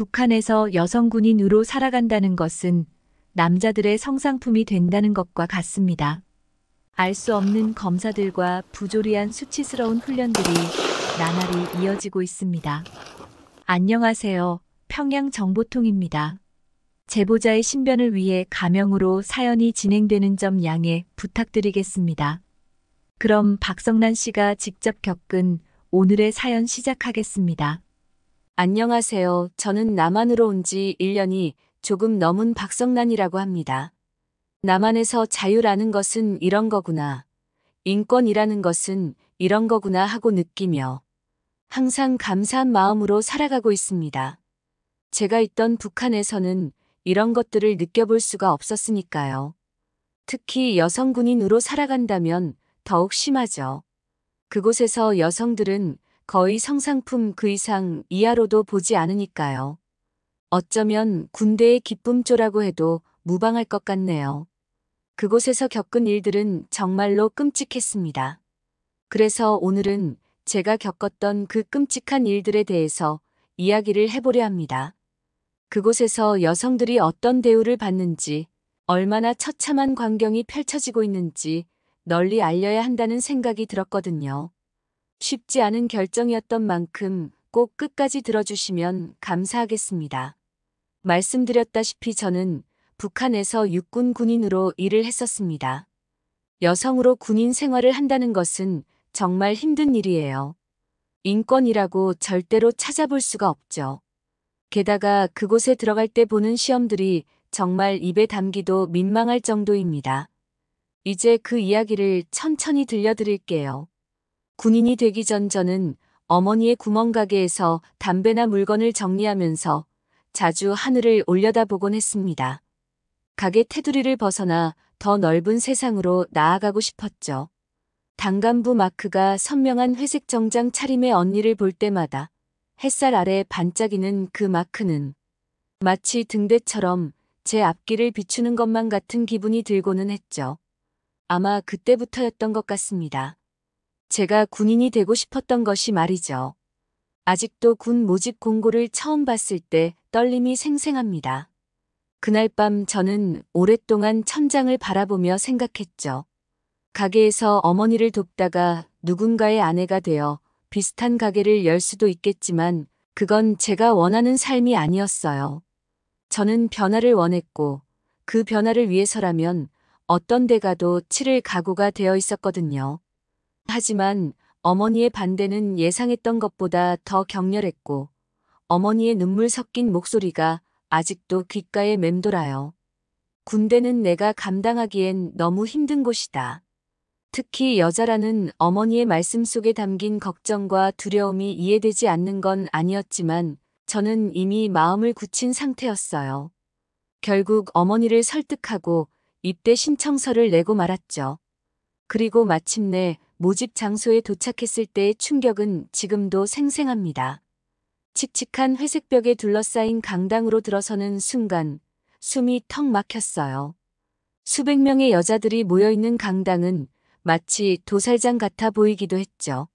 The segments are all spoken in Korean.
북한에서 여성 군인으로 살아간다는 것은 남자들의 성상품이 된다는 것과 같습니다. 알 수 없는 검사들과 부조리한 수치스러운 훈련들이 나날이 이어지고 있습니다. 안녕하세요. 평양정보통입니다. 제보자의 신변을 위해 가명으로 사연이 진행되는 점 양해 부탁드리겠습니다. 그럼 박성란 씨가 직접 겪은 오늘의 사연 시작하겠습니다. 안녕하세요. 저는 남한으로 온 지 1년이 조금 넘은 박성란이라고 합니다. 남한에서 자유라는 것은 이런 거구나. 인권이라는 것은 이런 거구나 하고 느끼며 항상 감사한 마음으로 살아가고 있습니다. 제가 있던 북한에서는 이런 것들을 느껴볼 수가 없었으니까요. 특히 여성 군인으로 살아간다면 더욱 심하죠. 그곳에서 여성들은 거의 성상품 그 이상 이하로도 보지 않으니까요. 어쩌면 군대의 기쁨조라고 해도 무방할 것 같네요. 그곳에서 겪은 일들은 정말로 끔찍했습니다. 그래서 오늘은 제가 겪었던 그 끔찍한 일들에 대해서 이야기를 해보려 합니다. 그곳에서 여성들이 어떤 대우를 받는지, 얼마나 처참한 광경이 펼쳐지고 있는지 널리 알려야 한다는 생각이 들었거든요. 쉽지 않은 결정이었던 만큼 꼭 끝까지 들어주시면 감사하겠습니다. 말씀드렸다시피 저는 북한에서 육군 군인으로 일을 했었습니다. 여성으로 군인 생활을 한다는 것은 정말 힘든 일이에요. 인권이라고 절대로 찾아볼 수가 없죠. 게다가 그곳에 들어갈 때 보는 시험들이 정말 입에 담기도 민망할 정도입니다. 이제 그 이야기를 천천히 들려드릴게요. 군인이 되기 전 저는 어머니의 구멍가게에서 담배나 물건을 정리하면서 자주 하늘을 올려다보곤 했습니다. 가게 테두리를 벗어나 더 넓은 세상으로 나아가고 싶었죠. 당간부 마크가 선명한 회색 정장 차림의 언니를 볼 때마다 햇살 아래 반짝이는 그 마크는 마치 등대처럼 제 앞길을 비추는 것만 같은 기분이 들고는 했죠. 아마 그때부터였던 것 같습니다. 제가 군인이 되고 싶었던 것이 말이죠. 아직도 군 모집 공고를 처음 봤을 때 떨림이 생생합니다. 그날 밤 저는 오랫동안 천장을 바라보며 생각했죠. 가게에서 어머니를 돕다가 누군가의 아내가 되어 비슷한 가게를 열 수도 있겠지만 그건 제가 원하는 삶이 아니었어요. 저는 변화를 원했고 그 변화를 위해서라면 어떤 데 가도 치를 각오가 되어 있었거든요. 하지만 어머니의 반대는 예상했던 것보다 더 격렬했고 어머니의 눈물 섞인 목소리가 아직도 귓가에 맴돌아요. 군대는 내가 감당하기엔 너무 힘든 곳이다. 특히 여자라는 어머니의 말씀 속에 담긴 걱정과 두려움이 이해되지 않는 건 아니었지만 저는 이미 마음을 굳힌 상태였어요. 결국 어머니를 설득하고 입대 신청서를 내고 말았죠. 그리고 마침내 모집 장소에 도착했을 때의 충격은 지금도 생생합니다. 칙칙한 회색벽에 둘러싸인 강당으로 들어서는 순간 숨이 턱 막혔어요. 수백 명의 여자들이 모여있는 강당은 마치 도살장 같아 보이기도 했죠.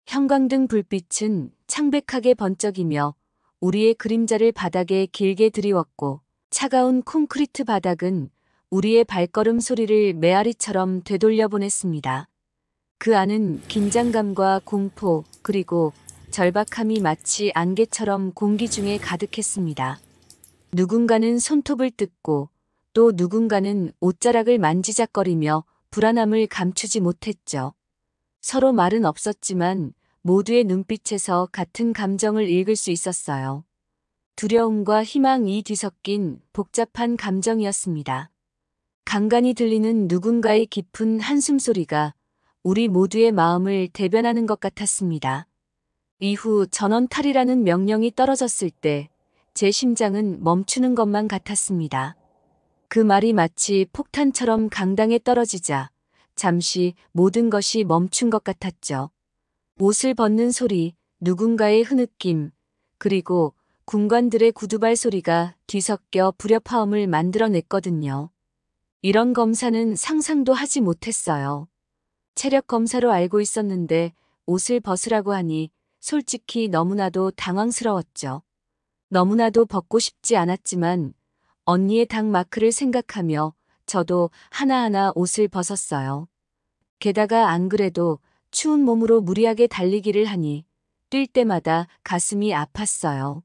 형광등 불빛은 창백하게 번쩍이며 우리의 그림자를 바닥에 길게 드리웠고 차가운 콘크리트 바닥은 우리의 발걸음 소리를 메아리처럼 되돌려 보냈습니다. 그 안은 긴장감과 공포 그리고 절박함이 마치 안개처럼 공기 중에 가득했습니다. 누군가는 손톱을 뜯고 또 누군가는 옷자락을 만지작거리며 불안함을 감추지 못했죠. 서로 말은 없었지만 모두의 눈빛에서 같은 감정을 읽을 수 있었어요. 두려움과 희망이 뒤섞인 복잡한 감정이었습니다. 간간이 들리는 누군가의 깊은 한숨 소리가 우리 모두의 마음을 대변하는 것 같았습니다. 이후 전원탈이라는 명령이 떨어졌을 때 제 심장은 멈추는 것만 같았습니다. 그 말이 마치 폭탄처럼 강당에 떨어지자 잠시 모든 것이 멈춘 것 같았죠. 옷을 벗는 소리, 누군가의 흐느낌, 그리고 군관들의 구두발 소리가 뒤섞여 불협화음을 만들어냈거든요. 이런 검사는 상상도 하지 못했어요. 체력 검사로 알고 있었는데 옷을 벗으라고 하니 솔직히 너무나도 당황스러웠죠. 너무나도 벗고 싶지 않았지만 언니의 당 마크를 생각하며 저도 하나하나 옷을 벗었어요. 게다가 안 그래도 추운 몸으로 무리하게 달리기를 하니 뛸 때마다 가슴이 아팠어요.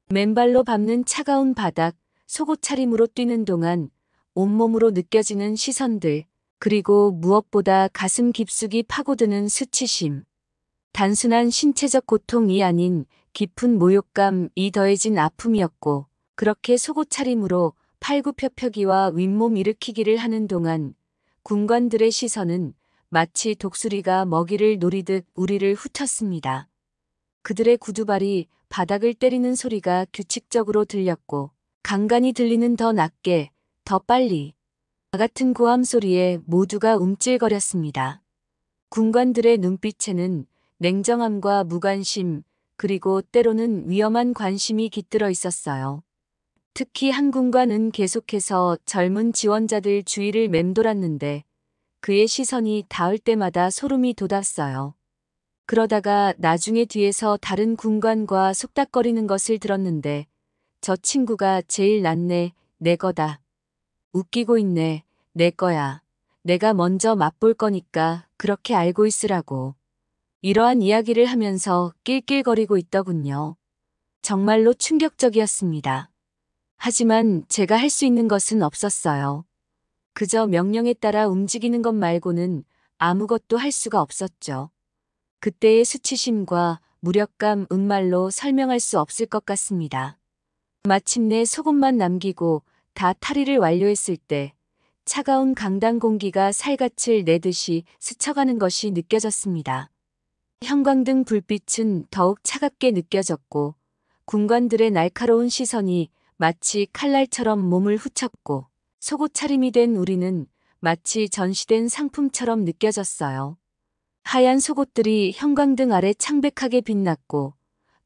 맨발로 밟는 차가운 바닥, 속옷 차림으로 뛰는 동안 온몸으로 느껴지는 시선들, 그리고 무엇보다 가슴 깊숙이 파고드는 수치심. 단순한 신체적 고통이 아닌 깊은 모욕감이 더해진 아픔이었고, 그렇게 속옷 차림으로 팔굽혀펴기와 윗몸 일으키기를 하는 동안 군관들의 시선은 마치 독수리가 먹이를 노리듯 우리를 훑었습니다. 그들의 구두발이 바닥을 때리는 소리가 규칙적으로 들렸고, 간간이 들리는 더 낮게, 더 빨리. 같은 고함 소리에 모두가 움찔거렸습니다. 군관들의 눈빛에는 냉정함과 무관심, 그리고 때로는 위험한 관심이 깃들어 있었어요. 특히 한 군관은 계속해서 젊은 지원자들 주위를 맴돌았는데 그의 시선이 닿을 때마다 소름이 돋았어요. 그러다가 나중에 뒤에서 다른 군관과 속닥거리는 것을 들었는데 저 친구가 제일 낫네, 내 거다. 웃기고 있네, 내 거야. 내가 먼저 맛볼 거니까 그렇게 알고 있으라고. 이러한 이야기를 하면서 낄낄거리고 있더군요. 정말로 충격적이었습니다. 하지만 제가 할 수 있는 것은 없었어요. 그저 명령에 따라 움직이는 것 말고는 아무것도 할 수가 없었죠. 그때의 수치심과 무력감 말로 설명할 수 없을 것 같습니다. 마침내 속옷만 남기고 다 탈의를 완료했을 때 차가운 강당 공기가 살갗을 내듯이 스쳐가는 것이 느껴졌습니다. 형광등 불빛은 더욱 차갑게 느껴졌고 군관들의 날카로운 시선이 마치 칼날처럼 몸을 후쳤고 속옷 차림이 된 우리는 마치 전시된 상품처럼 느껴졌어요. 하얀 속옷들이 형광등 아래 창백하게 빛났고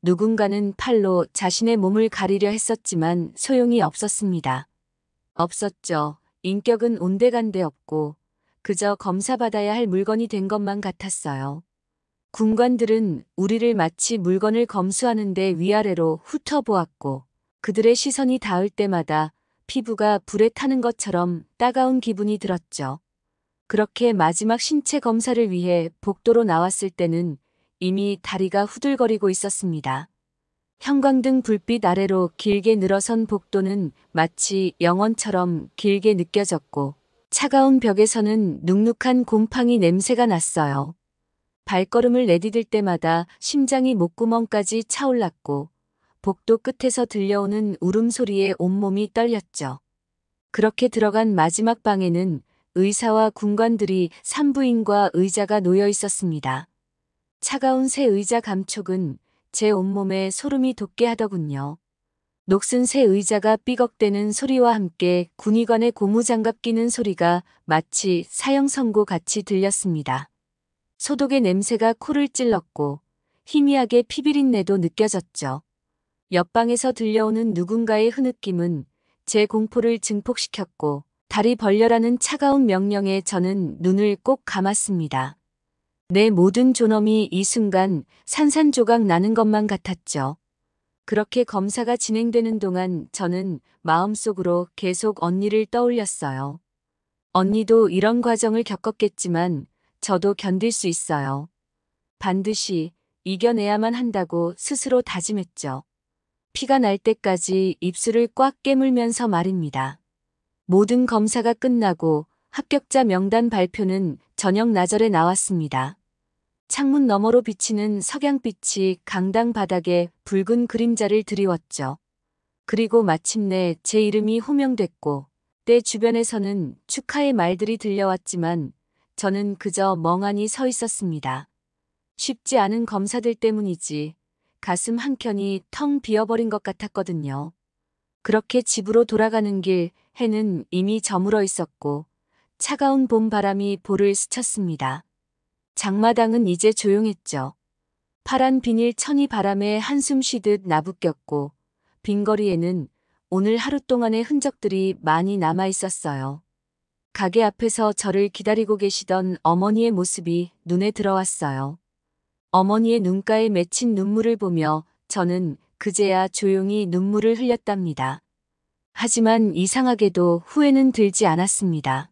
누군가는 팔로 자신의 몸을 가리려 했었지만 소용이 없었습니다. 없었죠. 인격은 온데간데 없고 그저 검사받아야 할 물건이 된 것만 같았어요. 군관들은 우리를 마치 물건을 검수하는데 위아래로 훑어보았고 그들의 시선이 닿을 때마다 피부가 불에 타는 것처럼 따가운 기분이 들었죠. 그렇게 마지막 신체 검사를 위해 복도로 나왔을 때는 이미 다리가 후들거리고 있었습니다. 형광등 불빛 아래로 길게 늘어선 복도는 마치 영원처럼 길게 느껴졌고 차가운 벽에서는 눅눅한 곰팡이 냄새가 났어요. 발걸음을 내디딜 때마다 심장이 목구멍까지 차올랐고 복도 끝에서 들려오는 울음소리에 온몸이 떨렸죠. 그렇게 들어간 마지막 방에는 의사와 군관들이 산부인과 의자가 놓여 있었습니다. 차가운 새 의자 감촉은 제 온몸에 소름이 돋게 하더군요. 녹슨 새 의자가 삐걱대는 소리와 함께 군의관의 고무장갑 끼는 소리가 마치 사형 선고 같이 들렸습니다. 소독의 냄새가 코를 찔렀고 희미하게 피비린내도 느껴졌죠. 옆방에서 들려오는 누군가의 흐느낌은 제 공포를 증폭시켰고 다리 벌려라는 차가운 명령에 저는 눈을 꼭 감았습니다. 내 모든 존엄이 이 순간 산산조각 나는 것만 같았죠. 그렇게 검사가 진행되는 동안 저는 마음속으로 계속 언니를 떠올렸어요. 언니도 이런 과정을 겪었겠지만 저도 견딜 수 있어요. 반드시 이겨내야만 한다고 스스로 다짐했죠. 피가 날 때까지 입술을 꽉 깨물면서 말입니다. 모든 검사가 끝나고 합격자 명단 발표는 저녁 나절에 나왔습니다. 창문 너머로 비치는 석양빛이 강당 바닥에 붉은 그림자를 드리웠죠. 그리고 마침내 제 이름이 호명됐고 때 주변에서는 축하의 말들이 들려왔지만 저는 그저 멍하니 서 있었습니다. 쉽지 않은 검사들 때문이지 가슴 한켠이 텅 비어버린 것 같았거든요. 그렇게 집으로 돌아가는 길 해는 이미 저물어 있었고 차가운 봄 바람이 볼을 스쳤습니다. 장마당은 이제 조용했죠. 파란 비닐 천이 바람에 한숨 쉬듯 나부꼈고 빈거리에는 오늘 하루 동안의 흔적들이 많이 남아 있었어요. 가게 앞에서 저를 기다리고 계시던 어머니의 모습이 눈에 들어왔어요. 어머니의 눈가에 맺힌 눈물을 보며 저는 그제야 조용히 눈물을 흘렸답니다. 하지만 이상하게도 후회는 들지 않았습니다.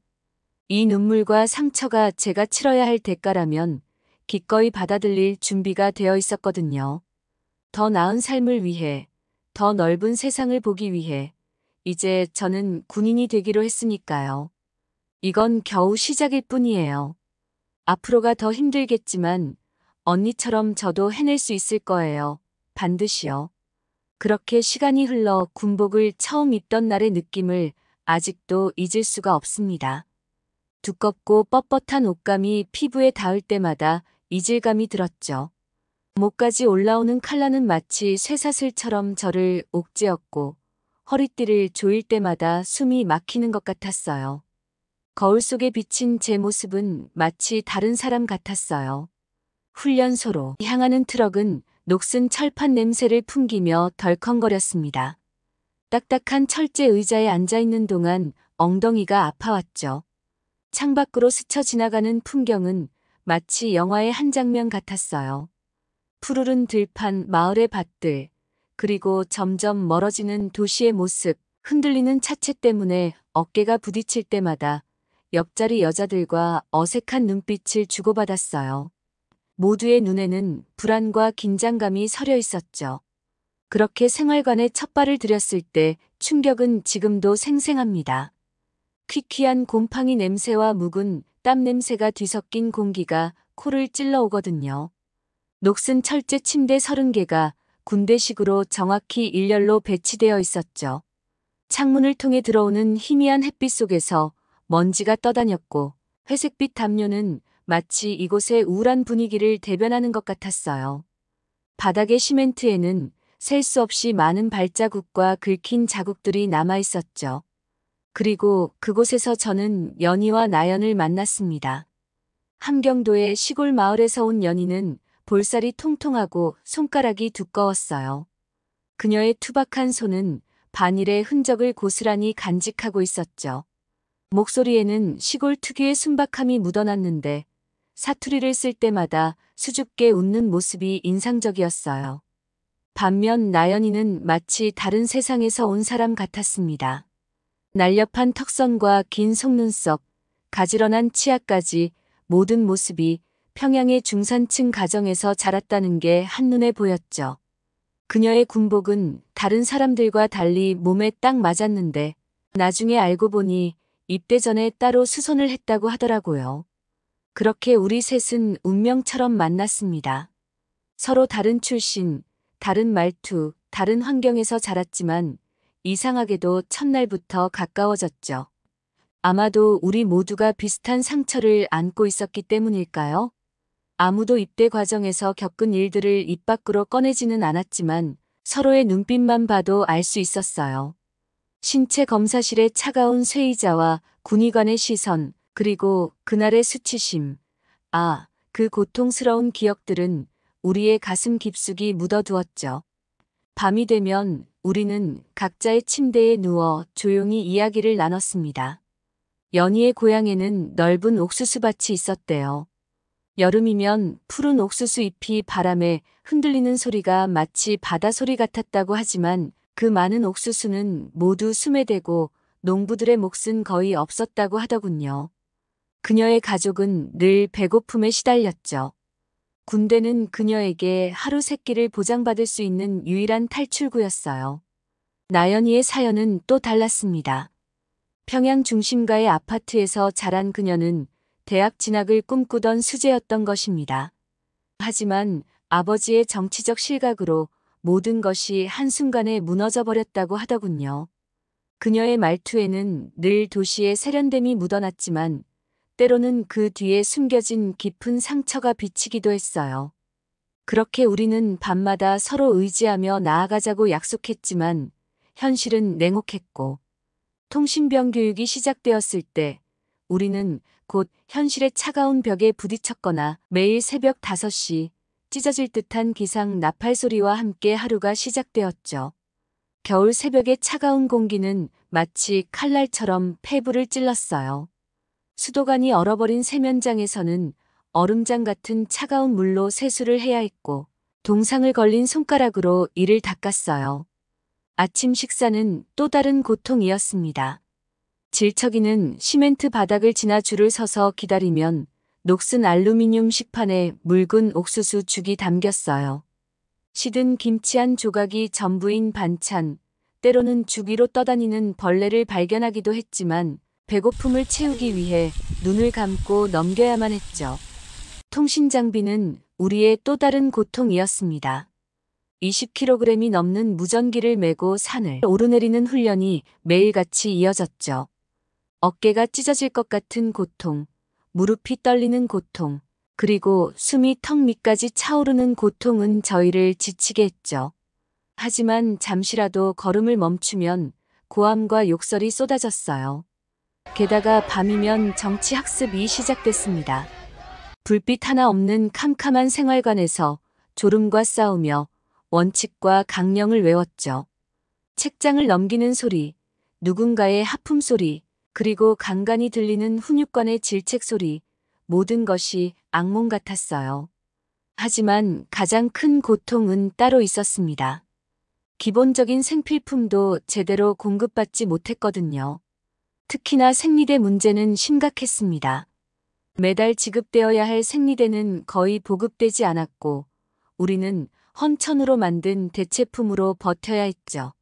이 눈물과 상처가 제가 치러야 할 대가라면 기꺼이 받아들일 준비가 되어 있었거든요. 더 나은 삶을 위해, 더 넓은 세상을 보기 위해, 이제 저는 군인이 되기로 했으니까요. 이건 겨우 시작일 뿐이에요. 앞으로가 더 힘들겠지만 언니처럼 저도 해낼 수 있을 거예요. 반드시요. 그렇게 시간이 흘러 군복을 처음 입던 날의 느낌을 아직도 잊을 수가 없습니다. 두껍고 뻣뻣한 옷감이 피부에 닿을 때마다 이질감이 들었죠. 목까지 올라오는 칼라는 마치 쇠사슬처럼 저를 옥죄었고 허리띠를 조일 때마다 숨이 막히는 것 같았어요. 거울 속에 비친 제 모습은 마치 다른 사람 같았어요. 훈련소로 향하는 트럭은 녹슨 철판 냄새를 풍기며 덜컹거렸습니다. 딱딱한 철제 의자에 앉아있는 동안 엉덩이가 아파왔죠. 창밖으로 스쳐 지나가는 풍경은 마치 영화의 한 장면 같았어요. 푸르른 들판, 마을의 밭들, 그리고 점점 멀어지는 도시의 모습, 흔들리는 차체 때문에 어깨가 부딪힐 때마다 옆자리 여자들과 어색한 눈빛을 주고받았어요. 모두의 눈에는 불안과 긴장감이 서려 있었죠. 그렇게 생활관에 첫 발을 들였을 때 충격은 지금도 생생합니다. 퀴퀴한 곰팡이 냄새와 묵은 땀 냄새가 뒤섞인 공기가 코를 찔러오거든요. 녹슨 철제 침대 30개가 군대식으로 정확히 일렬로 배치되어 있었죠. 창문을 통해 들어오는 희미한 햇빛 속에서 먼지가 떠다녔고 회색빛 담요는 마치 이곳의 우울한 분위기를 대변하는 것 같았어요. 바닥의 시멘트에는 셀 수 없이 많은 발자국과 긁힌 자국들이 남아 있었죠. 그리고 그곳에서 저는 연희와 나연을 만났습니다. 함경도의 시골 마을에서 온 연희는 볼살이 통통하고 손가락이 두꺼웠어요. 그녀의 투박한 손은 반일의 흔적을 고스란히 간직하고 있었죠. 목소리에는 시골 특유의 순박함이 묻어났는데 사투리를 쓸 때마다 수줍게 웃는 모습이 인상적이었어요. 반면 나연이는 마치 다른 세상에서 온 사람 같았습니다. 날렵한 턱선과 긴 속눈썹, 가지런한 치아까지 모든 모습이 평양의 중산층 가정에서 자랐다는 게 한눈에 보였죠. 그녀의 군복은 다른 사람들과 달리 몸에 딱 맞았는데 나중에 알고 보니 입대 전에 따로 수선을 했다고 하더라고요. 그렇게 우리 셋은 운명처럼 만났습니다. 서로 다른 출신, 다른 말투, 다른 환경에서 자랐지만 이상하게도 첫날부터 가까워졌죠. 아마도 우리 모두가 비슷한 상처를 안고 있었기 때문일까요? 아무도 입대 과정에서 겪은 일들을 입 밖으로 꺼내지는 않았지만 서로의 눈빛만 봐도 알 수 있었어요. 신체 검사실의 차가운 쇠의자와 군의관의 시선, 그리고 그날의 수치심. 그 고통스러운 기억들은 우리의 가슴 깊숙이 묻어두었죠. 밤이 되면 우리는 각자의 침대에 누워 조용히 이야기를 나눴습니다. 연희의 고향에는 넓은 옥수수밭이 있었대요. 여름이면 푸른 옥수수 잎이 바람에 흔들리는 소리가 마치 바다 소리 같았다고 하지만 그 많은 옥수수는 모두 숨에 대고 농부들의 몫은 거의 없었다고 하더군요. 그녀의 가족은 늘 배고픔에 시달렸죠. 군대는 그녀에게 하루 세 끼를 보장받을 수 있는 유일한 탈출구였어요. 나연이의 사연은 또 달랐습니다. 평양 중심가의 아파트에서 자란 그녀는 대학 진학을 꿈꾸던 수재였던 것입니다. 하지만 아버지의 정치적 실각으로 모든 것이 한순간에 무너져 버렸다고 하더군요. 그녀의 말투에는 늘 도시의 세련됨이 묻어났지만 때로는 그 뒤에 숨겨진 깊은 상처가 비치기도 했어요. 그렇게 우리는 밤마다 서로 의지하며 나아가자고 약속했지만 현실은 냉혹했고 통신병 교육이 시작되었을 때 우리는 곧 현실의 차가운 벽에 부딪혔거나 매일 새벽 5시 찢어질 듯한 기상 나팔 소리와 함께 하루가 시작되었죠. 겨울 새벽의 차가운 공기는 마치 칼날처럼 폐부를 찔렀어요. 수도관이 얼어버린 세면장에서는 얼음장 같은 차가운 물로 세수를 해야 했고 동상을 걸린 손가락으로 이를 닦았어요. 아침 식사는 또 다른 고통이었습니다. 질척이는 시멘트 바닥을 지나 줄을 서서 기다리면 녹슨 알루미늄 식판에 묽은 옥수수 죽이 담겼어요. 시든 김치 한 조각이 전부인 반찬, 때로는 죽 위로 떠다니는 벌레를 발견하기도 했지만 배고픔을 채우기 위해 눈을 감고 넘겨야만 했죠. 통신 장비는 우리의 또 다른 고통이었습니다. 20kg이 넘는 무전기를 메고 산을 오르내리는 훈련이 매일같이 이어졌죠. 어깨가 찢어질 것 같은 고통, 무릎이 떨리는 고통, 그리고 숨이 턱 밑까지 차오르는 고통은 저희를 지치게 했죠. 하지만 잠시라도 걸음을 멈추면 고함과 욕설이 쏟아졌어요. 게다가 밤이면 정치 학습이 시작됐습니다. 불빛 하나 없는 캄캄한 생활관에서 졸음과 싸우며 원칙과 강령을 외웠죠. 책장을 넘기는 소리, 누군가의 하품 소리, 그리고 간간히 들리는 훈육관의 질책 소리, 모든 것이 악몽 같았어요. 하지만 가장 큰 고통은 따로 있었습니다. 기본적인 생필품도 제대로 공급받지 못했거든요. 특히나 생리대 문제는 심각했습니다. 매달 지급되어야 할 생리대는 거의 보급되지 않았고, 우리는 헌천으로 만든 대체품으로 버텨야 했죠.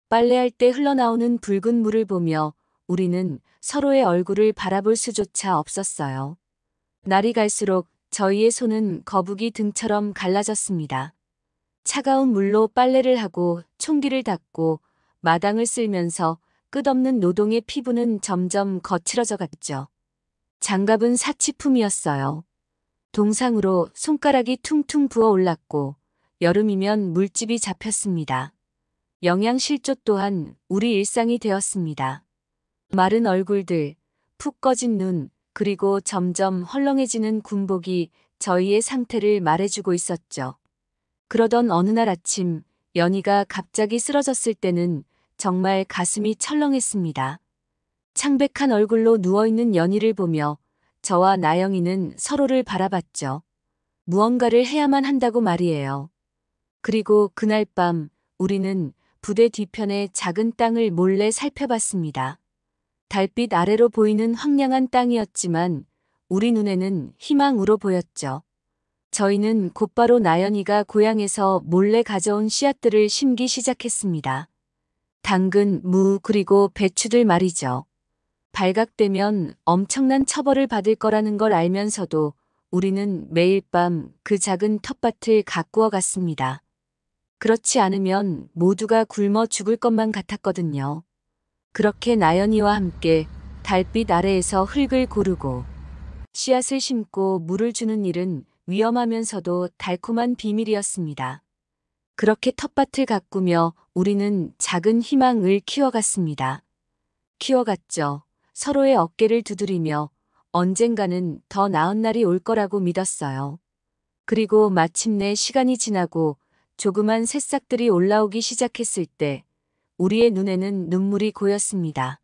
빨래할 때 흘러나오는 붉은 물을 보며 우리는 서로의 얼굴을 바라볼 수조차 없었어요. 날이 갈수록 저희의 손은 거북이 등처럼 갈라졌습니다. 차가운 물로 빨래를 하고 총기를 닦고 마당을 쓸면서 끝없는 노동의 피부는 점점 거칠어져 갔죠. 장갑은 사치품이었어요. 동상으로 손가락이 퉁퉁 부어 올랐고 여름이면 물집이 잡혔습니다. 영양실조 또한 우리 일상이 되었습니다. 마른 얼굴들, 푹 꺼진 눈, 그리고 점점 헐렁해지는 군복이 저희의 상태를 말해주고 있었죠. 그러던 어느 날 아침, 연희가 갑자기 쓰러졌을 때는 정말 가슴이 철렁했습니다. 창백한 얼굴로 누워있는 연희를 보며 저와 나영이는 서로를 바라봤죠. 무언가를 해야만 한다고 말이에요. 그리고 그날 밤 우리는 부대 뒤편의 작은 땅을 몰래 살펴봤습니다. 달빛 아래로 보이는 황량한 땅이었지만 우리 눈에는 희망으로 보였죠. 저희는 곧바로 나연이가 고향에서 몰래 가져온 씨앗들을 심기 시작했습니다. 당근, 무, 그리고 배추들 말이죠. 발각되면 엄청난 처벌을 받을 거라는 걸 알면서도 우리는 매일 밤 그 작은 텃밭을 가꾸어 갔습니다. 그렇지 않으면 모두가 굶어 죽을 것만 같았거든요. 그렇게 나연이와 함께 달빛 아래에서 흙을 고르고 씨앗을 심고 물을 주는 일은 위험하면서도 달콤한 비밀이었습니다. 그렇게 텃밭을 가꾸며 우리는 작은 희망을 키워갔습니다. 키워갔죠. 서로의 어깨를 두드리며 언젠가는 더 나은 날이 올 거라고 믿었어요. 그리고 마침내 시간이 지나고 조그만 새싹들이 올라오기 시작했을 때 우리의 눈에는 눈물이 고였습니다.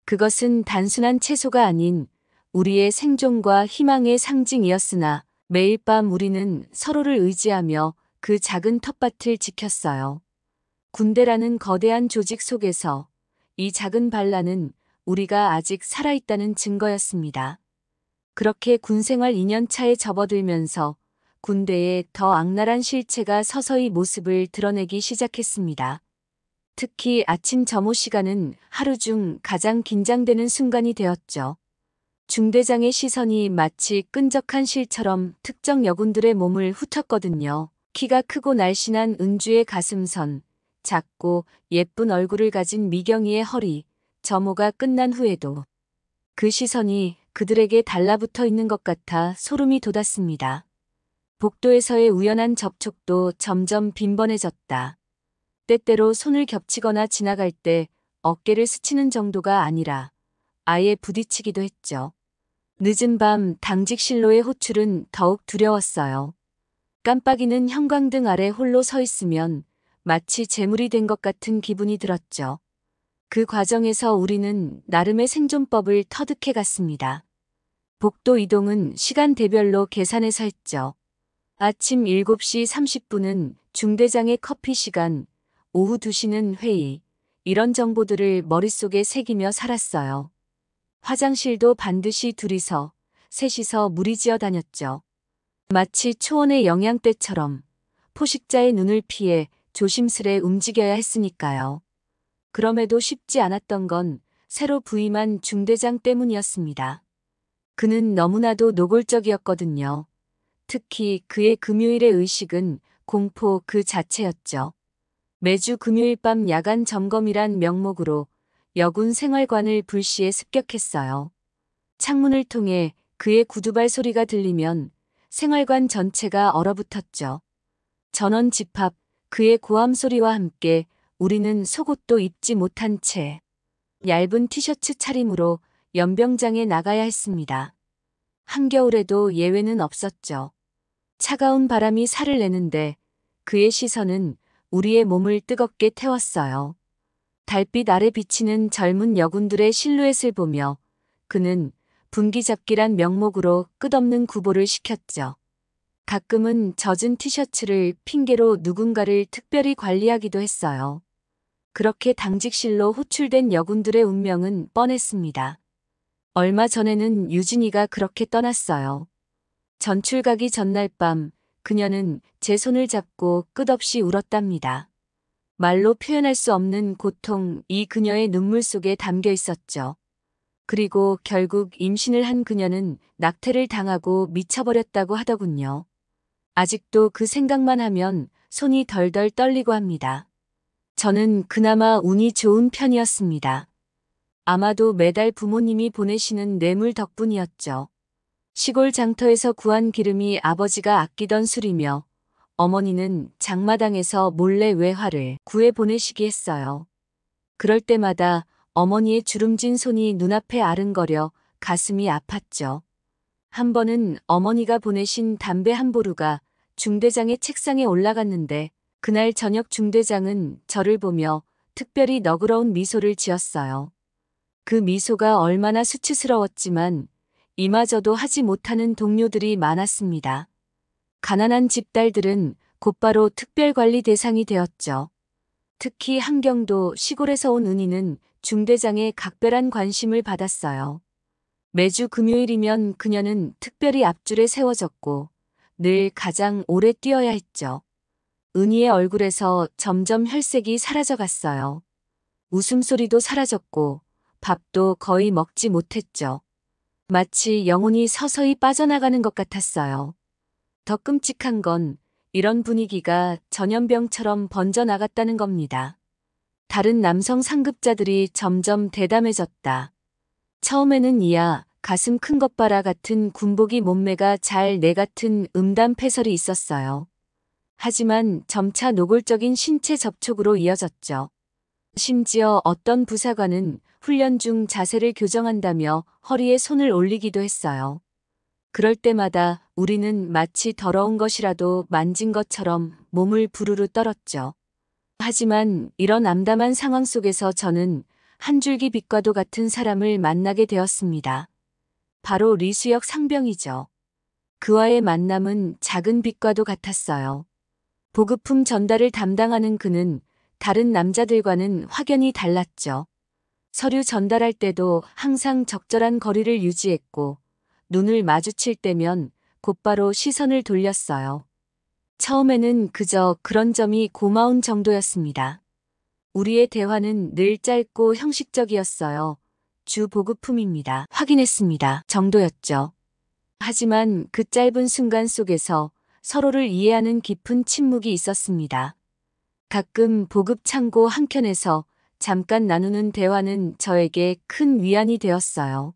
그것은 단순한 채소가 아닌 우리의 생존과 희망의 상징이었으나 매일 밤 우리는 서로를 의지하며 그 작은 텃밭을 지켰어요. 군대라는 거대한 조직 속에서 이 작은 반란은 우리가 아직 살아있다는 증거였습니다. 그렇게 군생활 2년차에 접어들면서 군대의 더 악랄한 실체가 서서히 모습을 드러내기 시작했습니다. 특히 아침 점호 시간은 하루 중 가장 긴장되는 순간이 되었죠. 중대장의 시선이 마치 끈적한 실처럼 특정 여군들의 몸을 훑었거든요. 키가 크고 날씬한 은주의 가슴선, 작고 예쁜 얼굴을 가진 미경이의 허리, 점호가 끝난 후에도 그 시선이 그들에게 달라붙어 있는 것 같아 소름이 돋았습니다. 복도에서의 우연한 접촉도 점점 빈번해졌다. 때때로 손을 겹치거나 지나갈 때 어깨를 스치는 정도가 아니라 아예 부딪히기도 했죠. 늦은 밤 당직실로의 호출은 더욱 두려웠어요. 깜빡이는 형광등 아래 홀로 서 있으면 마치 재물이 된 것 같은 기분이 들었죠. 그 과정에서 우리는 나름의 생존법을 터득해 갔습니다. 복도 이동은 시간대별로 계산해서 했죠. 아침 7시 30분은 중대장의 커피 시간, 오후 2시는 회의. 이런 정보들을 머릿속에 새기며 살았어요. 화장실도 반드시 둘이서, 셋이서 무리지어 다녔죠. 마치 초원의 영양대처럼 포식자의 눈을 피해 조심스레 움직여야 했으니까요. 그럼에도 쉽지 않았던 건 새로 부임한 중대장 때문이었습니다. 그는 너무나도 노골적이었거든요. 특히 그의 금요일의 의식은 공포 그 자체였죠. 매주 금요일 밤 야간 점검이란 명목으로 여군 생활관을 불시에 습격했어요. 창문을 통해 그의 구두발 소리가 들리면 생활관 전체가 얼어붙었죠. 전원 집합, 그의 고함 소리와 함께 우리는 속옷도 입지 못한 채 얇은 티셔츠 차림으로 연병장에 나가야 했습니다. 한겨울에도 예외는 없었죠. 차가운 바람이 살을 내는데 그의 시선은 우리의 몸을 뜨겁게 태웠어요. 달빛 아래 비치는 젊은 여군들의 실루엣을 보며 그는 분기잡기란 명목으로 끝없는 구보를 시켰죠. 가끔은 젖은 티셔츠를 핑계로 누군가를 특별히 관리하기도 했어요. 그렇게 당직실로 호출된 여군들의 운명은 뻔했습니다. 얼마 전에는 유진이가 그렇게 떠났어요. 전출 가기 전날 밤 그녀는 제 손을 잡고 끝없이 울었답니다. 말로 표현할 수 없는 고통, 이 그녀의 눈물 속에 담겨 있었죠. 그리고 결국 임신을 한 그녀는 낙태를 당하고 미쳐버렸다고 하더군요. 아직도 그 생각만 하면 손이 덜덜 떨리고 합니다. 저는 그나마 운이 좋은 편이었습니다. 아마도 매달 부모님이 보내시는 뇌물 덕분이었죠. 시골 장터에서 구한 기름이 아버지가 아끼던 술이며 어머니는 장마당에서 몰래 외화를 구해 보내시기 했어요. 그럴 때마다 어머니의 주름진 손이 눈앞에 아른거려 가슴이 아팠죠. 한 번은 어머니가 보내신 담배 한 보루가 중대장의 책상에 올라갔는데 그날 저녁 중대장은 저를 보며 특별히 너그러운 미소를 지었어요. 그 미소가 얼마나 수치스러웠지만 이마저도 하지 못하는 동료들이 많았습니다. 가난한 집딸들은 곧바로 특별관리 대상이 되었죠. 특히 한경도 시골에서 온 은희는 중대장의 각별한 관심을 받았어요. 매주 금요일이면 그녀는 특별히 앞줄에 세워졌고 늘 가장 오래 뛰어야 했죠. 은희의 얼굴에서 점점 혈색이 사라져갔어요. 웃음소리도 사라졌고 밥도 거의 먹지 못했죠. 마치 영혼이 서서히 빠져나가는 것 같았어요. 더 끔찍한 건 이런 분위기가 전염병처럼 번져나갔다는 겁니다. 다른 남성 상급자들이 점점 대담해졌다. 처음에는 이야 가슴 큰 것 봐라 같은 군복이 몸매가 잘 내 같은 음담패설이 있었어요. 하지만 점차 노골적인 신체 접촉으로 이어졌죠. 심지어 어떤 부사관은 훈련 중 자세를 교정한다며 허리에 손을 올리기도 했어요. 그럴 때마다 우리는 마치 더러운 것이라도 만진 것처럼 몸을 부르르 떨었죠. 하지만 이런 암담한 상황 속에서 저는 한 줄기 빛과도 같은 사람을 만나게 되었습니다. 바로 리수혁 상병이죠. 그와의 만남은 작은 빛과도 같았어요. 보급품 전달을 담당하는 그는 다른 남자들과는 확연히 달랐죠. 서류 전달할 때도 항상 적절한 거리를 유지했고 눈을 마주칠 때면 곧바로 시선을 돌렸어요. 처음에는 그저 그런 점이 고마운 정도였습니다. 우리의 대화는 늘 짧고 형식적이었어요. 주 보급품입니다. 확인했습니다. 정도였죠. 하지만 그 짧은 순간 속에서 서로를 이해하는 깊은 침묵이 있었습니다. 가끔 보급 창고 한켠에서 잠깐 나누는 대화는 저에게 큰 위안이 되었어요.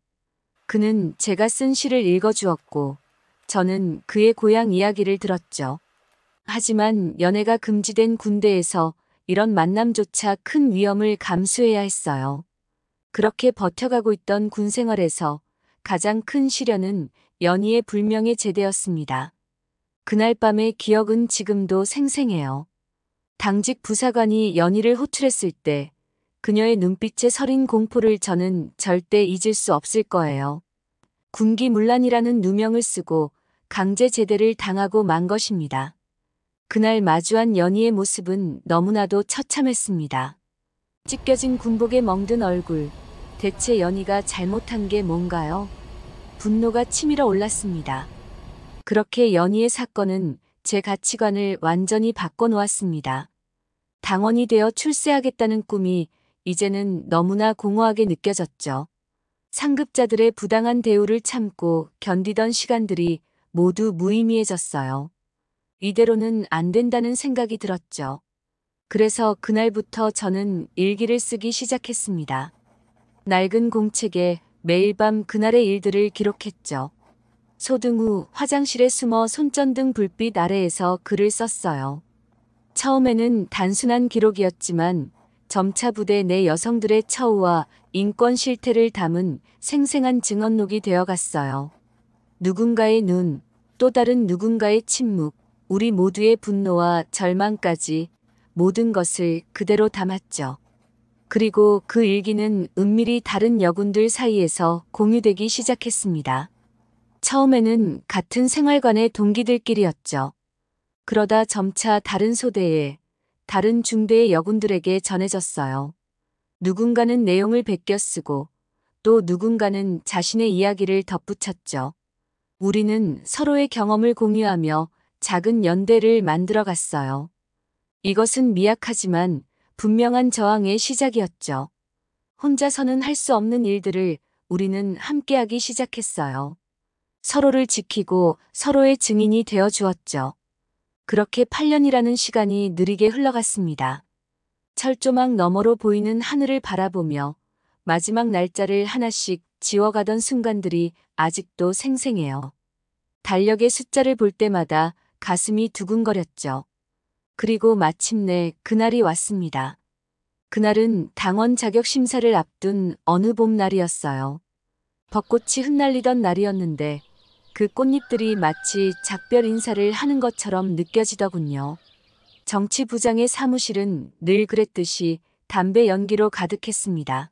그는 제가 쓴 시를 읽어주었고 저는 그의 고향 이야기를 들었죠. 하지만 연애가 금지된 군대에서 이런 만남조차 큰 위험을 감수해야 했어요. 그렇게 버텨가고 있던 군 생활에서 가장 큰 시련은 연희의 불명예 제대였습니다. 그날 밤의 기억은 지금도 생생해요. 당직 부사관이 연희를 호출했을 때 그녀의 눈빛에 서린 공포를 저는 절대 잊을 수 없을 거예요. 군기문란이라는 누명을 쓰고 강제 제대를 당하고 만 것입니다. 그날 마주한 연희의 모습은 너무나도 처참했습니다. 찢겨진 군복에 멍든 얼굴. 대체 연희가 잘못한 게 뭔가요? 분노가 치밀어 올랐습니다. 그렇게 연희의 사건은 제 가치관을 완전히 바꿔놓았습니다. 당원이 되어 출세하겠다는 꿈이 이제는 너무나 공허하게 느껴졌죠. 상급자들의 부당한 대우를 참고 견디던 시간들이 모두 무의미해졌어요. 이대로는 안 된다는 생각이 들었죠. 그래서 그날부터 저는 일기를 쓰기 시작했습니다. 낡은 공책에 매일 밤 그날의 일들을 기록했죠. 소등 후 화장실에 숨어 손전등 불빛 아래에서 글을 썼어요. 처음에는 단순한 기록이었지만 점차 부대 내 여성들의 처우와 인권 실태를 담은 생생한 증언록이 되어갔어요. 누군가의 눈, 또 다른 누군가의 침묵, 우리 모두의 분노와 절망까지 모든 것을 그대로 담았죠. 그리고 그 일기는 은밀히 다른 여군들 사이에서 공유되기 시작했습니다. 처음에는 같은 생활관의 동기들끼리였죠. 그러다 점차 다른 소대에, 다른 중대의 여군들에게 전해졌어요. 누군가는 내용을 베껴 쓰고 또 누군가는 자신의 이야기를 덧붙였죠. 우리는 서로의 경험을 공유하며 작은 연대를 만들어 갔어요. 이것은 미약하지만 분명한 저항의 시작이었죠. 혼자서는 할 수 없는 일들을 우리는 함께하기 시작했어요. 서로를 지키고 서로의 증인이 되어 주었죠. 그렇게 8년이라는 시간이 느리게 흘러갔습니다. 철조망 너머로 보이는 하늘을 바라보며 마지막 날짜를 하나씩 지워가던 순간들이 아직도 생생해요. 달력의 숫자를 볼 때마다 가슴이 두근거렸죠. 그리고 마침내 그날이 왔습니다. 그날은 당원 자격 심사를 앞둔 어느 봄날이었어요. 벚꽃이 흩날리던 날이었는데 그 꽃잎들이 마치 작별 인사를 하는 것처럼 느껴지더군요. 정치부장의 사무실은 늘 그랬듯이 담배 연기로 가득했습니다.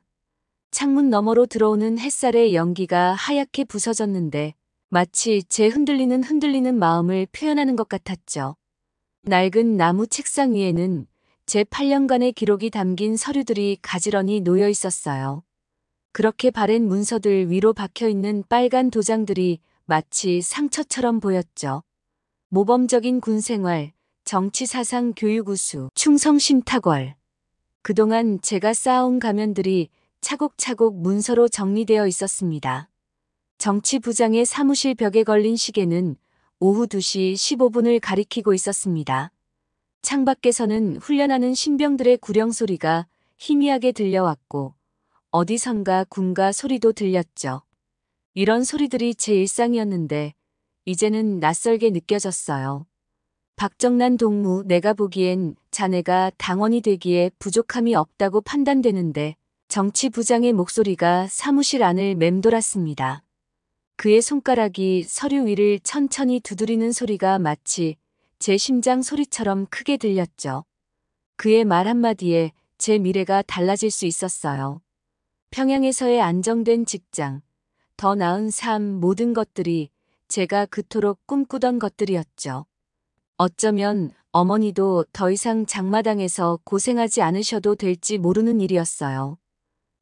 창문 너머로 들어오는 햇살의 연기가 하얗게 부서졌는데 마치 제 흔들리는 마음을 표현하는 것 같았죠. 낡은 나무 책상 위에는 제 8년간의 기록이 담긴 서류들이 가지런히 놓여 있었어요. 그렇게 바랜 문서들 위로 박혀있는 빨간 도장들이 마치 상처처럼 보였죠. 모범적인 군생활, 정치사상 교육 우수, 충성심 탁월. 그동안 제가 쌓아온 가면들이 차곡차곡 문서로 정리되어 있었습니다. 정치부장의 사무실 벽에 걸린 시계는 오후 2시 15분을 가리키고 있었습니다. 창밖에서는 훈련하는 신병들의 구령 소리가 희미하게 들려왔고 어디선가 군가 소리도 들렸죠. 이런 소리들이 제 일상이었는데 이제는 낯설게 느껴졌어요. 박정난 동무, 내가 보기엔 자네가 당원이 되기에 부족함이 없다고 판단되는데 정치부장의 목소리가 사무실 안을 맴돌았습니다. 그의 손가락이 서류 위를 천천히 두드리는 소리가 마치 제 심장 소리처럼 크게 들렸죠. 그의 말 한마디에 제 미래가 달라질 수 있었어요. 평양에서의 안정된 직장, 더 나은 삶, 모든 것들이 제가 그토록 꿈꾸던 것들이었죠. 어쩌면 어머니도 더 이상 장마당에서 고생하지 않으셔도 될지 모르는 일이었어요.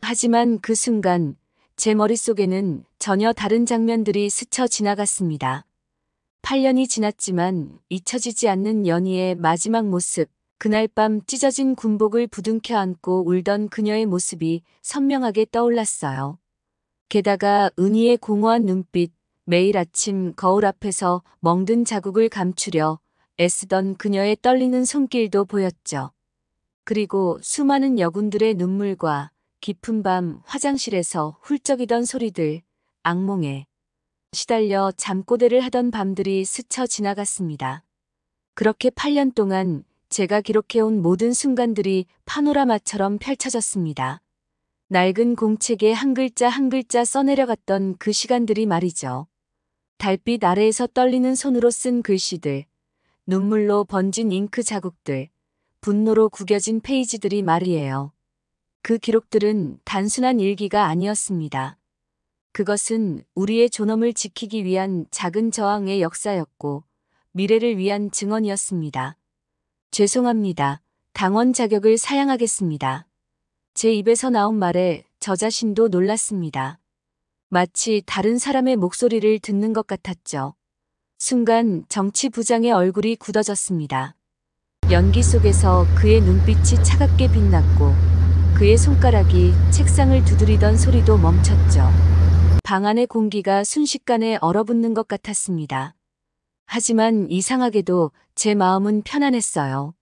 하지만 그 순간 제 머릿속에는 전혀 다른 장면들이 스쳐 지나갔습니다. 8년이 지났지만 잊혀지지 않는 연희의 마지막 모습, 그날 밤 찢어진 군복을 부둥켜 안고 울던 그녀의 모습이 선명하게 떠올랐어요. 게다가 은희의 공허한 눈빛, 매일 아침 거울 앞에서 멍든 자국을 감추려 애쓰던 그녀의 떨리는 손길도 보였죠. 그리고 수많은 여군들의 눈물과 깊은 밤 화장실에서 훌쩍이던 소리들, 악몽에 시달려 잠꼬대를 하던 밤들이 스쳐 지나갔습니다. 그렇게 8년 동안 제가 기록해온 모든 순간들이 파노라마처럼 펼쳐졌습니다. 낡은 공책에 한 글자 한 글자 써내려갔던 그 시간들이 말이죠. 달빛 아래에서 떨리는 손으로 쓴 글씨들, 눈물로 번진 잉크 자국들, 분노로 구겨진 페이지들이 말이에요. 그 기록들은 단순한 일기가 아니었습니다. 그것은 우리의 존엄을 지키기 위한 작은 저항의 역사였고 미래를 위한 증언이었습니다. 죄송합니다. 당원 자격을 사양하겠습니다. 제 입에서 나온 말에 저 자신도 놀랐습니다. 마치 다른 사람의 목소리를 듣는 것 같았죠. 순간 정치부장의 얼굴이 굳어졌습니다. 연기 속에서 그의 눈빛이 차갑게 빛났고 그의 손가락이 책상을 두드리던 소리도 멈췄죠. 방 안의 공기가 순식간에 얼어붙는 것 같았습니다. 하지만 이상하게도 제 마음은 편안했어요.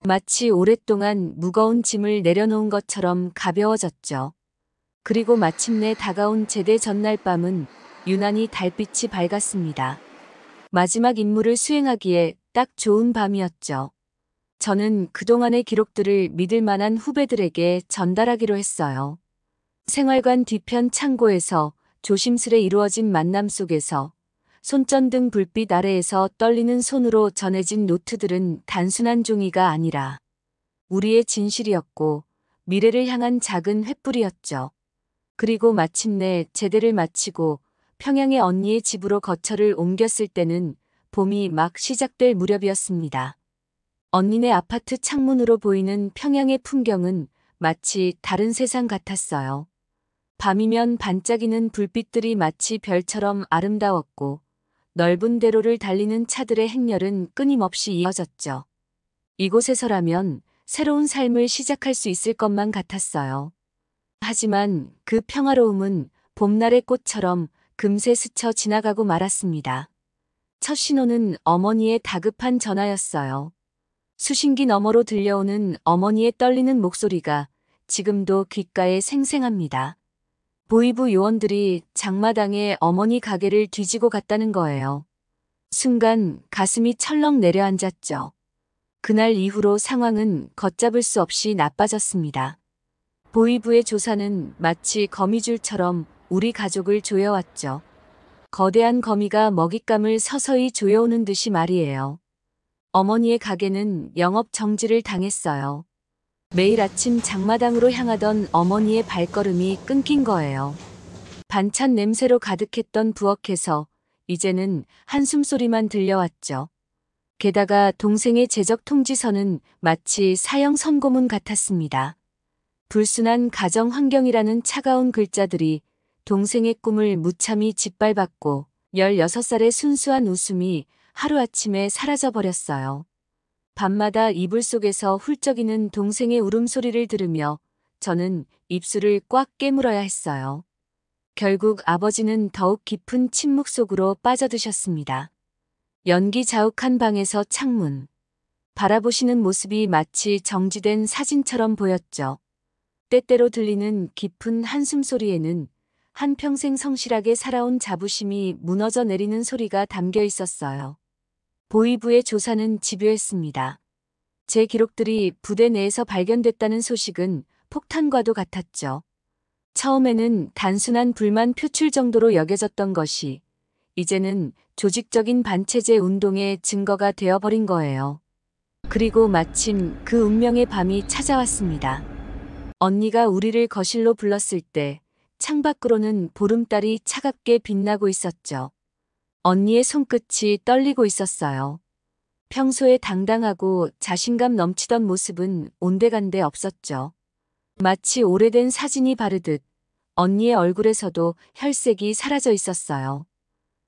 마치 오랫동안 무거운 짐을 내려놓은 것처럼 가벼워졌죠. 그리고 마침내 다가온 제대 전날 밤은 유난히 달빛이 밝았습니다. 마지막 임무를 수행하기에 딱 좋은 밤이었죠. 저는 그동안의 기록들을 믿을 만한 후배들에게 전달하기로 했어요. 생활관 뒤편 창고에서 조심스레 이루어진 만남 속에서 손전등 불빛 아래에서 떨리는 손으로 전해진 노트들은 단순한 종이가 아니라 우리의 진실이었고 미래를 향한 작은 횃불이었죠. 그리고 마침내 제대를 마치고 평양의 언니의 집으로 거처를 옮겼을 때는 봄이 막 시작될 무렵이었습니다. 언니네 아파트 창문으로 보이는 평양의 풍경은 마치 다른 세상 같았어요. 밤이면 반짝이는 불빛들이 마치 별처럼 아름다웠고 넓은 대로를 달리는 차들의 행렬은 끊임없이 이어졌죠. 이곳에서라면 새로운 삶을 시작할 수 있을 것만 같았어요. 하지만 그 평화로움은 봄날의 꽃처럼 금세 스쳐 지나가고 말았습니다. 첫 신호는 어머니의 다급한 전화였어요. 수신기 너머로 들려오는 어머니의 떨리는 목소리가 지금도 귓가에 생생합니다. 보이부 요원들이 장마당에 어머니 가게를 뒤지고 갔다는 거예요. 순간 가슴이 철렁 내려앉았죠. 그날 이후로 상황은 걷잡을 수 없이 나빠졌습니다. 보이부의 조사는 마치 거미줄처럼 우리 가족을 조여왔죠. 거대한 거미가 먹잇감을 서서히 조여오는 듯이 말이에요. 어머니의 가게는 영업 정지를 당했어요. 매일 아침 장마당으로 향하던 어머니의 발걸음이 끊긴 거예요. 반찬 냄새로 가득했던 부엌에서 이제는 한숨소리만 들려왔죠. 게다가 동생의 재적 통지서는 마치 사형 선고문 같았습니다. 불순한 가정 환경이라는 차가운 글자들이 동생의 꿈을 무참히 짓밟았고 16살의 순수한 웃음이 하루아침에 사라져버렸어요. 밤마다 이불 속에서 훌쩍이는 동생의 울음소리를 들으며 저는 입술을 꽉 깨물어야 했어요. 결국 아버지는 더욱 깊은 침묵 속으로 빠져드셨습니다. 연기 자욱한 방에서 창문. 바라보시는 모습이 마치 정지된 사진처럼 보였죠. 때때로 들리는 깊은 한숨 소리에는 한평생 성실하게 살아온 자부심이 무너져 내리는 소리가 담겨 있었어요. 보이부의 조사는 집요했습니다. 제 기록들이 부대 내에서 발견됐다는 소식은 폭탄과도 같았죠. 처음에는 단순한 불만 표출 정도로 여겨졌던 것이 이제는 조직적인 반체제 운동의 증거가 되어버린 거예요. 그리고 마침 그 운명의 밤이 찾아왔습니다. 언니가 우리를 거실로 불렀을 때 창밖으로는 보름달이 차갑게 빛나고 있었죠. 언니의 손끝이 떨리고 있었어요. 평소에 당당하고 자신감 넘치던 모습은 온데간데 없었죠. 마치 오래된 사진이 바르듯 언니의 얼굴에서도 혈색이 사라져 있었어요.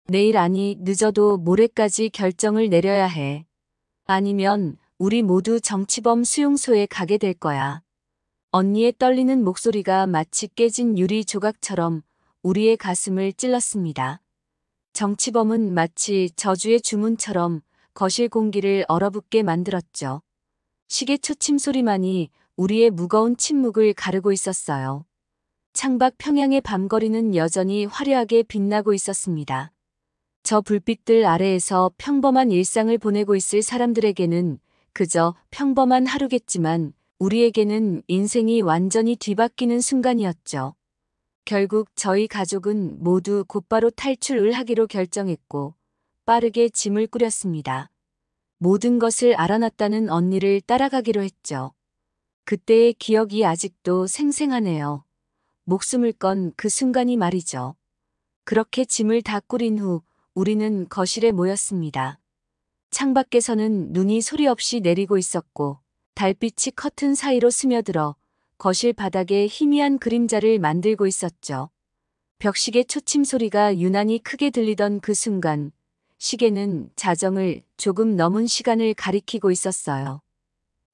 내일 아니 늦어도 모레까지 결정을 내려야 해. 아니면 우리 모두 정치범 수용소에 가게 될 거야. 언니의 떨리는 목소리가 마치 깨진 유리 조각처럼 우리의 가슴을 찔렀습니다. 정치범은 마치 저주의 주문처럼 거실 공기를 얼어붙게 만들었죠. 시계 초침 소리만이 우리의 무거운 침묵을 가르고 있었어요. 창밖 평양의 밤거리는 여전히 화려하게 빛나고 있었습니다. 저 불빛들 아래에서 평범한 일상을 보내고 있을 사람들에게는 그저 평범한 하루겠지만 우리에게는 인생이 완전히 뒤바뀌는 순간이었죠. 결국 저희 가족은 모두 곧바로 탈출을 하기로 결정했고 빠르게 짐을 꾸렸습니다. 모든 것을 알아놨다는 언니를 따라가기로 했죠. 그때의 기억이 아직도 생생하네요. 목숨을 건 그 순간이 말이죠. 그렇게 짐을 다 꾸린 후 우리는 거실에 모였습니다. 창밖에서는 눈이 소리 없이 내리고 있었고 달빛이 커튼 사이로 스며들어 거실 바닥에 희미한 그림자를 만들고 있었죠. 벽시계 초침 소리가 유난히 크게 들리던 그 순간 시계는 자정을 조금 넘은 시간을 가리키고 있었어요.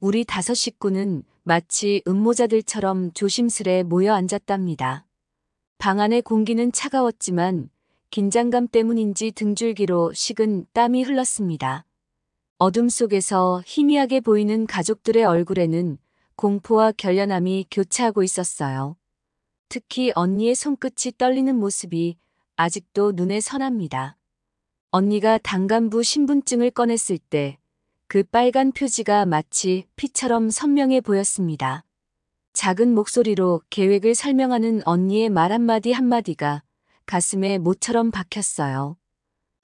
우리 5 식구는 마치 음모자들처럼 조심스레 모여 앉았답니다. 방 안의 공기는 차가웠지만 긴장감 때문인지 등줄기로 식은 땀이 흘렀습니다. 어둠 속에서 희미하게 보이는 가족들의 얼굴에는 공포와 결연함이 교차하고 있었어요. 특히 언니의 손끝이 떨리는 모습이 아직도 눈에 선합니다. 언니가 당간부 신분증을 꺼냈을 때 그 빨간 표지가 마치 피처럼 선명해 보였습니다. 작은 목소리로 계획을 설명하는 언니의 말 한마디 한마디가 가슴에 모처럼 박혔어요.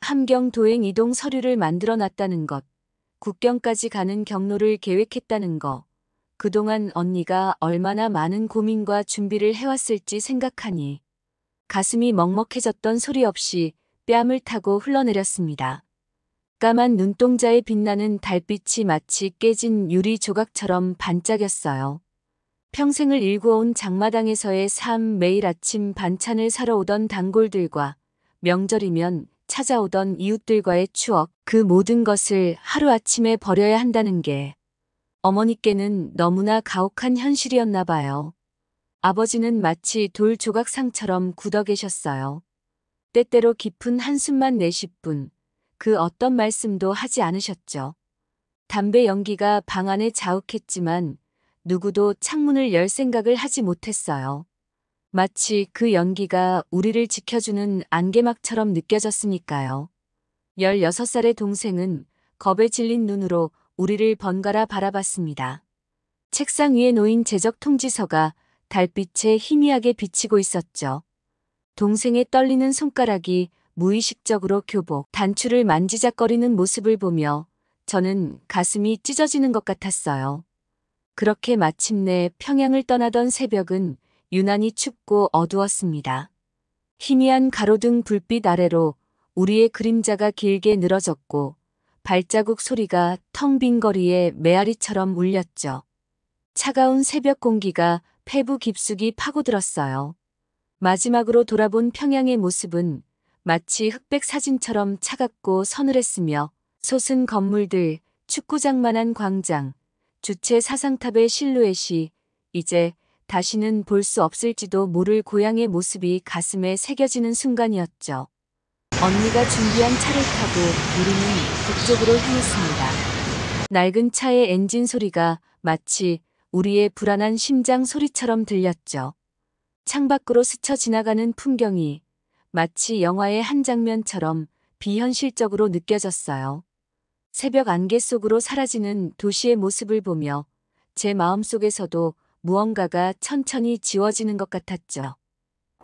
함경 도행 이동 서류를 만들어 놨다는 것, 국경까지 가는 경로를 계획했다는 거, 그동안 언니가 얼마나 많은 고민과 준비를 해왔을지 생각하니 가슴이 먹먹해졌던 소리 없이 뺨을 타고 흘러내렸습니다. 까만 눈동자에 빛나는 달빛이 마치 깨진 유리 조각처럼 반짝였어요. 평생을 일구어온 장마당에서의 삶, 매일 아침 반찬을 사러 오던 단골들과 명절이면 찾아오던 이웃들과의 추억, 그 모든 것을 하루아침에 버려야 한다는 게 어머니께는 너무나 가혹한 현실이었나 봐요. 아버지는 마치 돌 조각상처럼 굳어 계셨어요. 때때로 깊은 한숨만 내쉴 뿐 그 어떤 말씀도 하지 않으셨죠. 담배 연기가 방 안에 자욱했지만 누구도 창문을 열 생각을 하지 못했어요. 마치 그 연기가 우리를 지켜주는 안개막처럼 느껴졌으니까요. 16살의 동생은 겁에 질린 눈으로 우리를 번갈아 바라봤습니다. 책상 위에 놓인 재적 통지서가 달빛에 희미하게 비치고 있었죠. 동생의 떨리는 손가락이 무의식적으로 교복, 단추를 만지작거리는 모습을 보며 저는 가슴이 찢어지는 것 같았어요. 그렇게 마침내 평양을 떠나던 새벽은 유난히 춥고 어두웠습니다. 희미한 가로등 불빛 아래로 우리의 그림자가 길게 늘어졌고 발자국 소리가 텅 빈 거리에 메아리처럼 울렸죠. 차가운 새벽 공기가 폐부 깊숙이 파고들었어요. 마지막으로 돌아본 평양의 모습은 마치 흑백 사진처럼 차갑고 서늘했으며 솟은 건물들, 축구장만한 광장, 주체 사상탑의 실루엣이 이제 다시는 볼 수 없을지도 모를 고향의 모습이 가슴에 새겨지는 순간이었죠. 언니가 준비한 차를 타고 우리는 북쪽으로 향했습니다. 낡은 차의 엔진 소리가 마치 우리의 불안한 심장 소리처럼 들렸죠. 창밖으로 스쳐 지나가는 풍경이 마치 영화의 한 장면처럼 비현실적으로 느껴졌어요. 새벽 안개 속으로 사라지는 도시의 모습을 보며 제 마음속에서도 무언가가 천천히 지워지는 것 같았죠.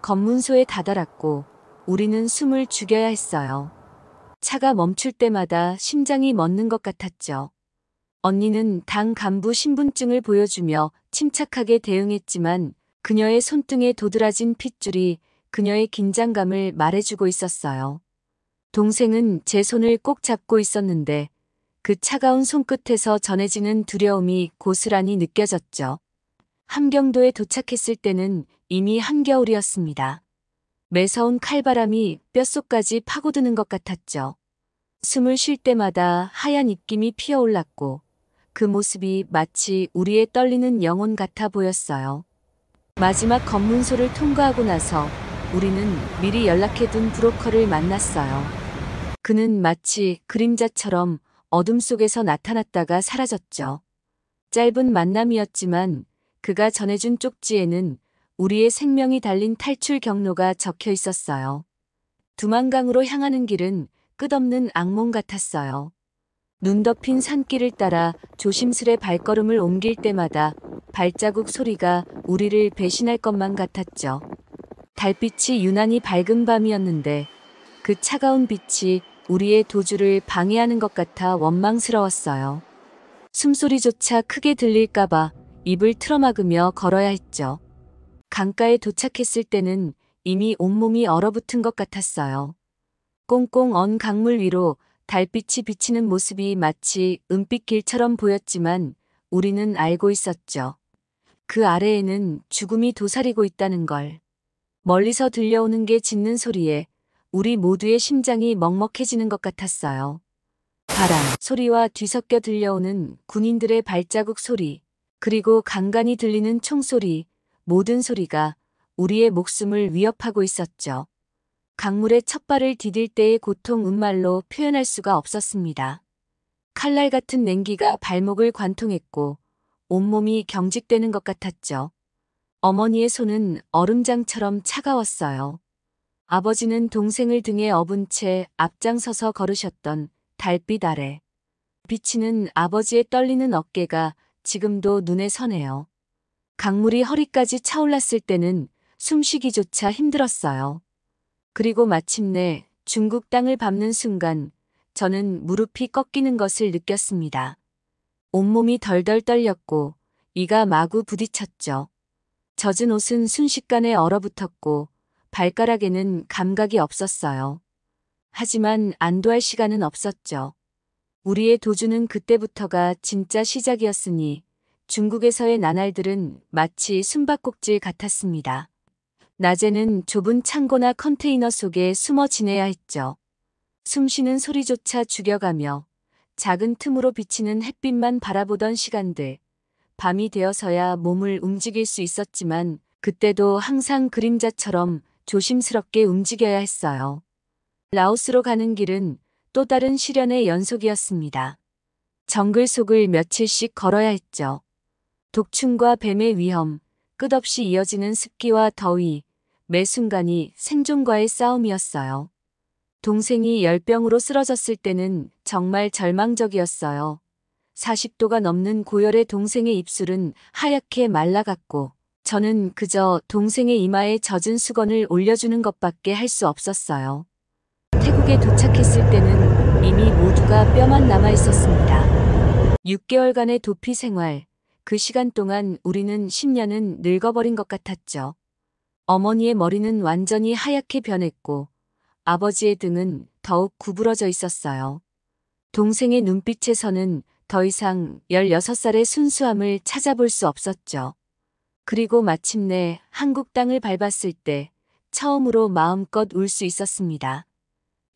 검문소에 다다랐고 우리는 숨을 죽여야 했어요. 차가 멈출 때마다 심장이 멎는 것 같았죠. 언니는 당 간부 신분증을 보여주며 침착하게 대응했지만 그녀의 손등에 도드라진 핏줄이 그녀의 긴장감을 말해주고 있었어요. 동생은 제 손을 꼭 잡고 있었는데 그 차가운 손끝에서 전해지는 두려움이 고스란히 느껴졌죠. 함경도에 도착했을 때는 이미 한겨울이었습니다. 매서운 칼바람이 뼛속까지 파고드는 것 같았죠. 숨을 쉴 때마다 하얀 입김이 피어올랐고 그 모습이 마치 우리의 떨리는 영혼 같아 보였어요. 마지막 검문소를 통과하고 나서 우리는 미리 연락해둔 브로커를 만났어요. 그는 마치 그림자처럼 어둠 속에서 나타났다가 사라졌죠. 짧은 만남이었지만 그가 전해준 쪽지에는 우리의 생명이 달린 탈출 경로가 적혀 있었어요. 두만강으로 향하는 길은 끝없는 악몽 같았어요. 눈 덮인 산길을 따라 조심스레 발걸음을 옮길 때마다 발자국 소리가 우리를 배신할 것만 같았죠. 달빛이 유난히 밝은 밤이었는데 그 차가운 빛이 우리의 도주를 방해하는 것 같아 원망스러웠어요. 숨소리조차 크게 들릴까봐 입을 틀어막으며 걸어야 했죠. 강가에 도착했을 때는 이미 온몸이 얼어붙은 것 같았어요. 꽁꽁 언 강물 위로 달빛이 비치는 모습이 마치 은빛길처럼 보였지만 우리는 알고 있었죠. 그 아래에는 죽음이 도사리고 있다는 걸. 멀리서 들려오는 게 짖는 소리에 우리 모두의 심장이 먹먹해지는 것 같았어요. 바람 소리와 뒤섞여 들려오는 군인들의 발자국 소리, 그리고 간간이 들리는 총소리, 모든 소리가 우리의 목숨을 위협하고 있었죠. 강물에 첫 발을 디딜 때의 고통 말로 표현할 수가 없었습니다. 칼날 같은 냉기가 발목을 관통했고 온몸이 경직되는 것 같았죠. 어머니의 손은 얼음장처럼 차가웠어요. 아버지는 동생을 등에 업은 채 앞장서서 걸으셨던 달빛 아래. 비치는 아버지의 떨리는 어깨가 지금도 눈에 서네요. 강물이 허리까지 차올랐을 때는 숨쉬기조차 힘들었어요. 그리고 마침내 중국 땅을 밟는 순간 저는 무릎이 꺾이는 것을 느꼈습니다. 온몸이 덜덜 떨렸고 이가 마구 부딪혔죠. 젖은 옷은 순식간에 얼어붙었고 발가락에는 감각이 없었어요. 하지만 안도할 시간은 없었죠. 우리의 도주는 그때부터가 진짜 시작이었으니 중국에서의 나날들은 마치 숨바꼭질 같았습니다. 낮에는 좁은 창고나 컨테이너 속에 숨어 지내야 했죠. 숨쉬는 소리조차 죽여가며 작은 틈으로 비치는 햇빛만 바라보던 시간들. 밤이 되어서야 몸을 움직일 수 있었지만 그때도 항상 그림자처럼 조심스럽게 움직여야 했어요. 라오스로 가는 길은 또 다른 시련의 연속이었습니다. 정글 속을 며칠씩 걸어야 했죠. 독충과 뱀의 위험, 끝없이 이어지는 습기와 더위, 매 순간이 생존과의 싸움이었어요. 동생이 열병으로 쓰러졌을 때는 정말 절망적이었어요. 40도가 넘는 고열의 동생의 입술은 하얗게 말라갔고 저는 그저 동생의 이마에 젖은 수건을 올려주는 것밖에 할 수 없었어요. 태국에 도착했을 때는 이미 모두가 뼈만 남아 있었습니다. 6개월간의 도피 생활, 그 시간 동안 우리는 10년은 늙어버린 것 같았죠. 어머니의 머리는 완전히 하얗게 변했고 아버지의 등은 더욱 구부러져 있었어요. 동생의 눈빛에서는 더 이상 16살의 순수함을 찾아볼 수 없었죠. 그리고 마침내 한국 땅을 밟았을 때 처음으로 마음껏 울 수 있었습니다.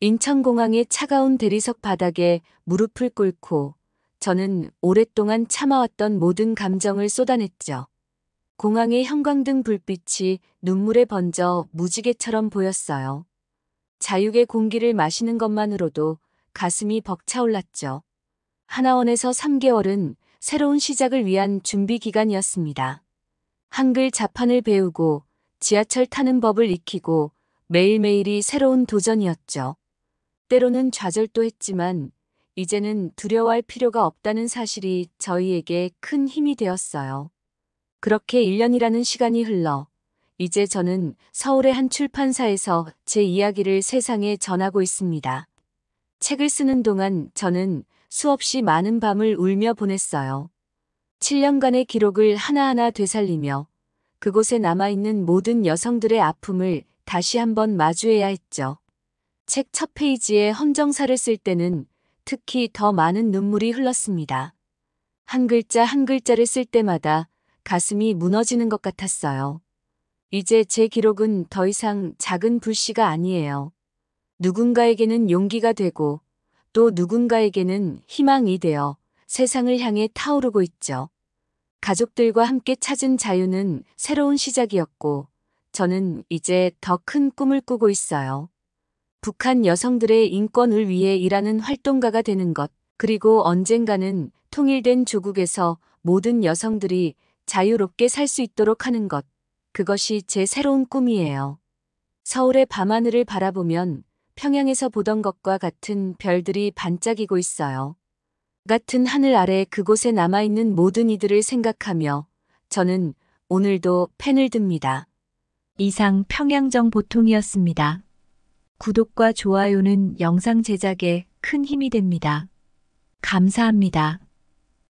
인천공항의 차가운 대리석 바닥에 무릎을 꿇고 저는 오랫동안 참아왔던 모든 감정을 쏟아냈죠. 공항의 형광등 불빛이 눈물에 번져 무지개처럼 보였어요. 자유의 공기를 마시는 것만으로도 가슴이 벅차올랐죠. 하나원에서 3개월은 새로운 시작을 위한 준비 기간이었습니다. 한글 자판을 배우고 지하철 타는 법을 익히고 매일매일이 새로운 도전이었죠. 때로는 좌절도 했지만 이제는 두려워할 필요가 없다는 사실이 저희에게 큰 힘이 되었어요. 그렇게 1년이라는 시간이 흘러 이제 저는 서울의 한 출판사에서 제 이야기를 세상에 전하고 있습니다. 책을 쓰는 동안 저는 수없이 많은 밤을 울며 보냈어요. 7년간의 기록을 하나하나 되살리며 그곳에 남아있는 모든 여성들의 아픔을 다시 한번 마주해야 했죠. 책 첫 페이지에 헌정사를 쓸 때는 특히 더 많은 눈물이 흘렀습니다. 한 글자 한 글자를 쓸 때마다 가슴이 무너지는 것 같았어요. 이제 제 기록은 더 이상 작은 불씨가 아니에요. 누군가에게는 용기가 되고 또 누군가에게는 희망이 되어 세상을 향해 타오르고 있죠. 가족들과 함께 찾은 자유는 새로운 시작이었고 저는 이제 더 큰 꿈을 꾸고 있어요. 북한 여성들의 인권을 위해 일하는 활동가가 되는 것, 그리고 언젠가는 통일된 조국에서 모든 여성들이 자유롭게 살 수 있도록 하는 것, 그것이 제 새로운 꿈이에요. 서울의 밤하늘을 바라보면 평양에서 보던 것과 같은 별들이 반짝이고 있어요. 같은 하늘 아래 그곳에 남아있는 모든 이들을 생각하며 저는 오늘도 펜을 듭니다. 이상 평양정 보통이었습니다. 구독과 좋아요는 영상 제작에 큰 힘이 됩니다. 감사합니다.